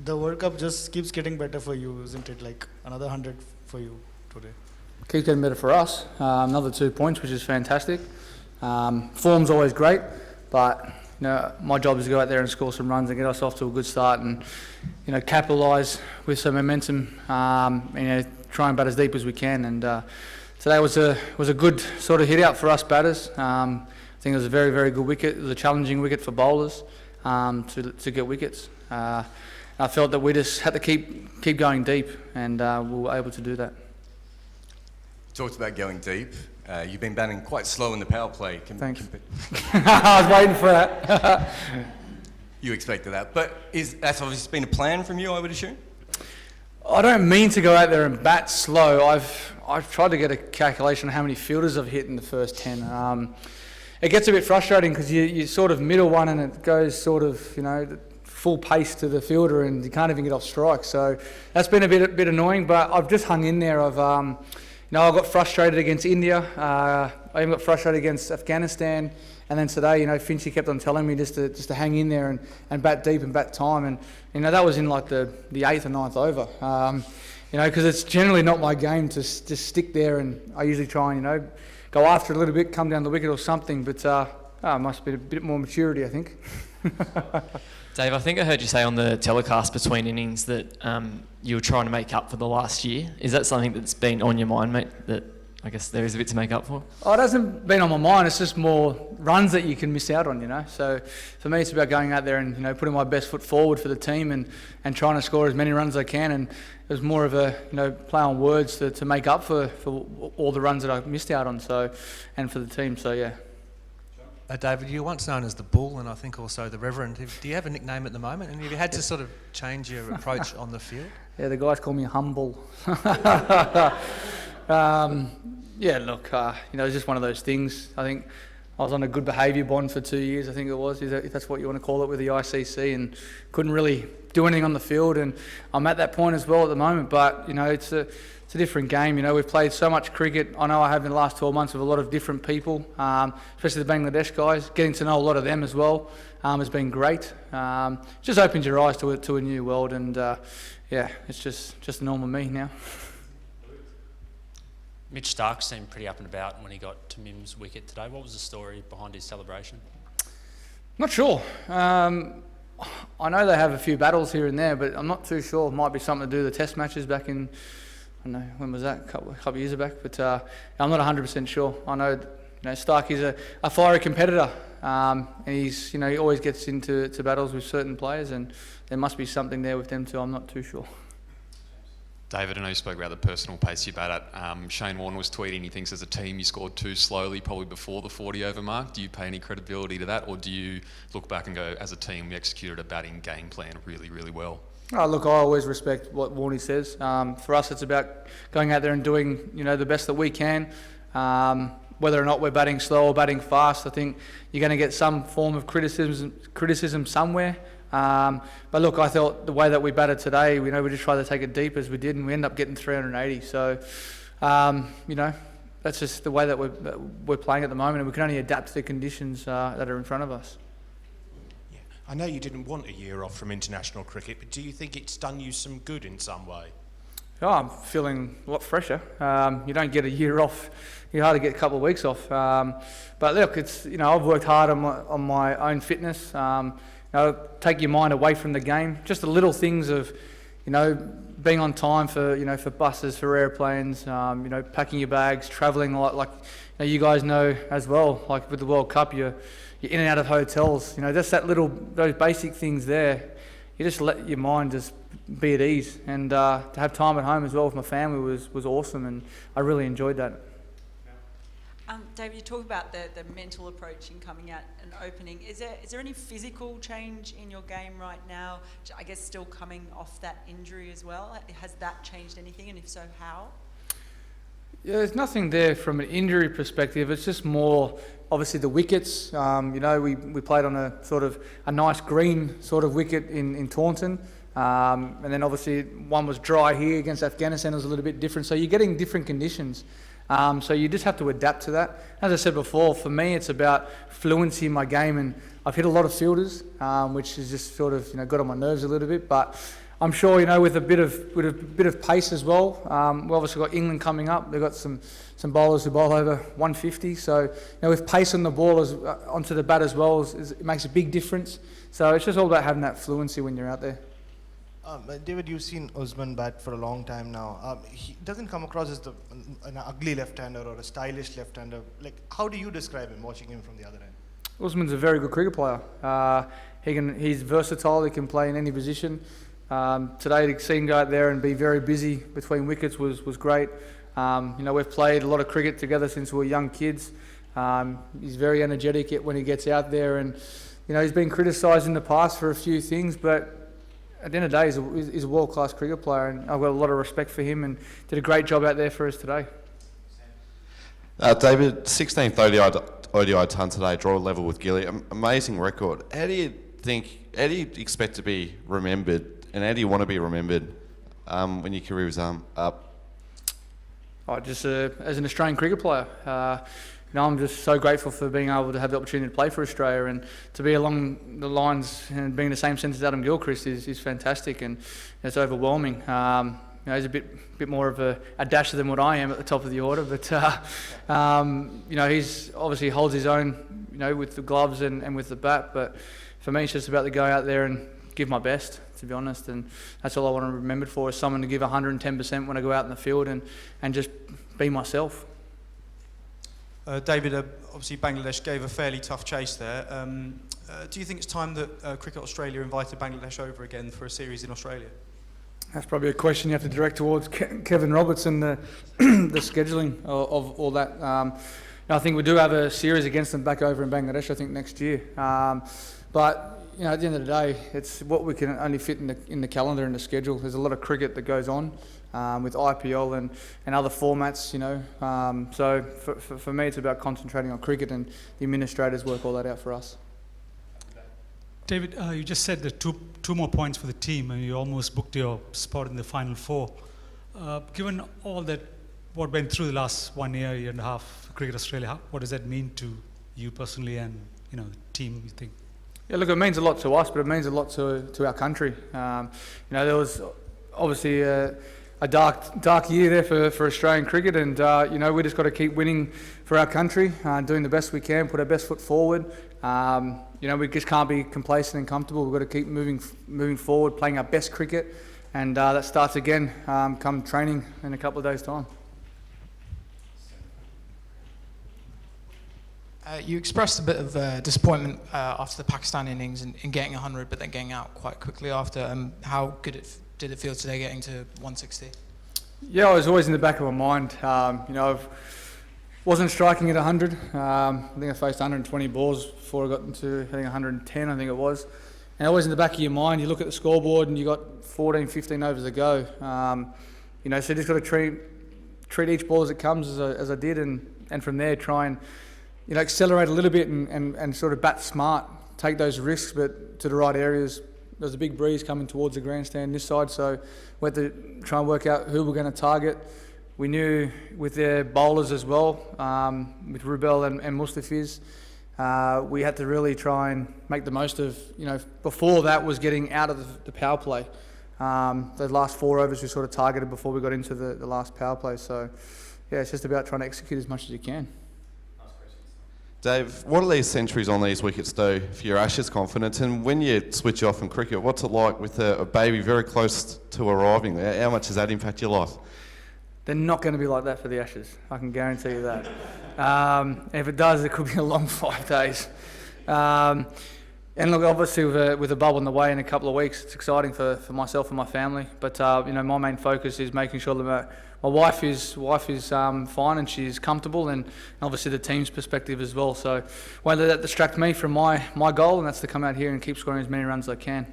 The World Cup just keeps getting better for you, isn't it? Like another 100 for you today. Keeps getting better for us. Another 2 points, which is fantastic. Form's always great, but my job is to go out there and score some runs and get us off to a good start and capitalise with some momentum. Try and bat as deep as we can. And today was a good sort of hit out for us batters. I think it was a very, very good wicket. It was a challenging wicket for bowlers to get wickets. I felt that we just had to keep going deep, and we were able to do that. Talked about going deep. You've been batting quite slow in the power play. Thanks. I was waiting for that. You expected that, but that's obviously been a plan from you, I would assume? I don't mean to go out there and bat slow. I've tried to get a calculation of how many fielders I've hit in the first 10. It gets a bit frustrating because you sort of middle one and it goes sort of, full pace to the fielder and you can't even get off strike. So that's been a bit annoying, but I've just hung in there. I got frustrated against India. I even got frustrated against Afghanistan. And then today, Finchy kept on telling me just to hang in there and bat deep and bat time. And, that was in like the 8th or 9th over. Because it's generally not my game to just stick there, and I usually try and, go after it a little bit, come down the wicket or something. But it must be a bit more maturity, I think. Dave, I think I heard you say on the telecast between innings that you were trying to make up for the last year. Is that something that's been on your mind, mate, that I guess there is a bit to make up for? Oh, it hasn't been on my mind. It's just more runs that you can miss out on, So for me, it's about going out there and, putting my best foot forward for the team and trying to score as many runs as I can. And it was more of a, play on words to make up for all the runs that I missed out on, and for the team. So, yeah. David, you were once known as the Bull and I think also the Reverend. Do you have a nickname at the moment? And have you had to sort of change your approach on the field? Yeah, the guys call me Humble. It's just one of those things. I think I was on a good behaviour bond for 2 years, I think it was, if that's what you want to call it, with the ICC, and couldn't really do anything on the field. And I'm at that point as well at the moment, but, it's a different game. We've played so much cricket. I know I have in the last 12 months with a lot of different people, especially the Bangladesh guys. Getting to know a lot of them as well has been great. Just opens your eyes to a new world, and it's just a normal me now. Mitch Stark seemed pretty up and about when he got to Mim's wicket today. What was the story behind his celebration? Not sure. I know they have a few battles here and there, but I'm not too sure. It might be something to do with the test matches back in, I don't know, when was that? A couple of years back. But I'm not 100% sure. I know, Stark is a fiery competitor, and he's, he always gets into battles with certain players, and there must be something there with them too. I'm not too sure. David, I know you spoke about the personal pace you bat at. Shane Warne was tweeting, he thinks as a team you scored too slowly, probably before the 40 over mark. Do you pay any credibility to that, or do you look back and go, as a team, we executed a batting game plan really, really well? Oh, look, I always respect what Warney says. For us, it's about going out there and doing, the best that we can. Whether or not we're batting slow or batting fast, I think you're going to get some form of criticism somewhere. But look, I thought the way that we batted today, we just tried to take it deep as we did, and we ended up getting 380. So, that's just the way that we're playing at the moment, and we can only adapt to the conditions that are in front of us. Yeah, I know you didn't want a year off from international cricket, but do you think it's done you some good in some way? Oh, I'm feeling a lot fresher. You don't get a year off. You hardly get a couple of weeks off. But look, it's I've worked hard on my own fitness. Take your mind away from the game. Just the little things of, being on time for buses, for airplanes. Packing your bags, travelling like you guys know as well. Like with the World Cup, you're in and out of hotels. Just those basic things there. You just let your mind just be at ease, and to have time at home as well with my family was awesome, and I really enjoyed that. David, you talk about the mental approach in coming out and opening. Is there any physical change in your game right now? I guess still coming off that injury as well. Has that changed anything, and if so, how? Yeah, there's nothing there from an injury perspective. It's just more, obviously, the wickets. We played on a nice green sort of wicket in Taunton. And then obviously one was dry here against Afghanistan. It was a little bit different. So you're getting different conditions. So you just have to adapt to that. As I said before, for me, it's about fluency in my game, and I've hit a lot of fielders, which is just sort of got on my nerves a little bit. But I'm sure, with a bit of pace as well. We've obviously got England coming up. They've got some bowlers who bowl over 150. So, with pace on the ball onto the bat as well, it makes a big difference. So it's just all about having that fluency when you're out there. David, you've seen Usman bat for a long time now. He doesn't come across as an ugly left-hander or a stylish left-hander. Like, how do you describe him, watching him from the other end? Usman's a very good cricket player. He's versatile. He can play in any position. Today, to see him go out there and be very busy between wickets was great. We've played a lot of cricket together since we were young kids. He's very energetic when he gets out there, and he's been criticised in the past for a few things, but at the end of the day, he's a world-class cricket player, and I've got a lot of respect for him, and did a great job out there for us today. David, 16th ODI ton today, draw level with Gilly. Amazing record. How do you expect to be remembered, and how do you want to be remembered when your career is up? Just as an Australian cricket player. I'm just so grateful for being able to have the opportunity to play for Australia, and to be along the lines and being the same sense as Adam Gilchrist is fantastic, and it's overwhelming. He's a bit more of a dasher than what I am at the top of the order, but he's obviously holds his own, with the gloves and with the bat. But for me, it's just about to go out there and give my best, to be honest, and that's all I want to be remembered for, is someone to give 110% when I go out in the field and just be myself. David, obviously Bangladesh gave a fairly tough chase there. Do you think it's time that Cricket Australia invited Bangladesh over again for a series in Australia? That's probably a question you have to direct towards Kevin Roberts and the scheduling of all that. I think we do have a series against them back over in Bangladesh, I think, next year. But at the end of the day, it's what we can only fit in the calendar and the schedule. There's a lot of cricket that goes on with IPL and other formats, So for me, it's about concentrating on cricket, and the administrators work all that out for us. David, you just said that two more points for the team, and you almost booked your spot in the final four. Given all that, what went through the last 1 year, year and a half, Cricket Australia, what does that mean to you personally and the team, you think? Yeah, look, it means a lot to us, but it means a lot to our country. There was obviously a dark year there for Australian cricket, and we just got to keep winning for our country, doing the best we can, put our best foot forward. We just can't be complacent and comfortable. We've got to keep moving forward, playing our best cricket, and that starts again come training in a couple of days' time. You expressed a bit of disappointment after the Pakistan innings in getting 100, but then getting out quite quickly after. How good did it feel today getting to 160? Yeah, I was always in the back of my mind. I wasn't striking at 100. I think I faced 120 balls before I got into, I think, 110, I think it was. And always in the back of your mind, you look at the scoreboard and you got 14, 15 overs to go. So you just got to treat each ball as it comes, as I did, and from there try and accelerate a little bit and sort of bat smart, take those risks, but to the right areas. There was a big breeze coming towards the grandstand this side, so we had to try and work out who we're going to target. We knew with their bowlers as well, with Rubel and Mustafiz, we had to really try and make the most of, before that was getting out of the power play. The last 4 overs we sort of targeted before we got into the last power play. So, yeah, it's just about trying to execute as much as you can. Dave, what do these centuries on these wickets do for your Ashes confidence? And when you switch off in cricket, what's it like with a baby very close to arriving? How much does that impact your life? They're not going to be like that for the Ashes. I can guarantee you that. If it does, it could be a long 5 days. And look, obviously with a bubble on the way in a couple of weeks, it's exciting for myself and my family. But my main focus is making sure that my wife is fine and she's comfortable, and obviously the team's perspective as well. So won't let that distract me from my goal, and that's to come out here and keep scoring as many runs as I can.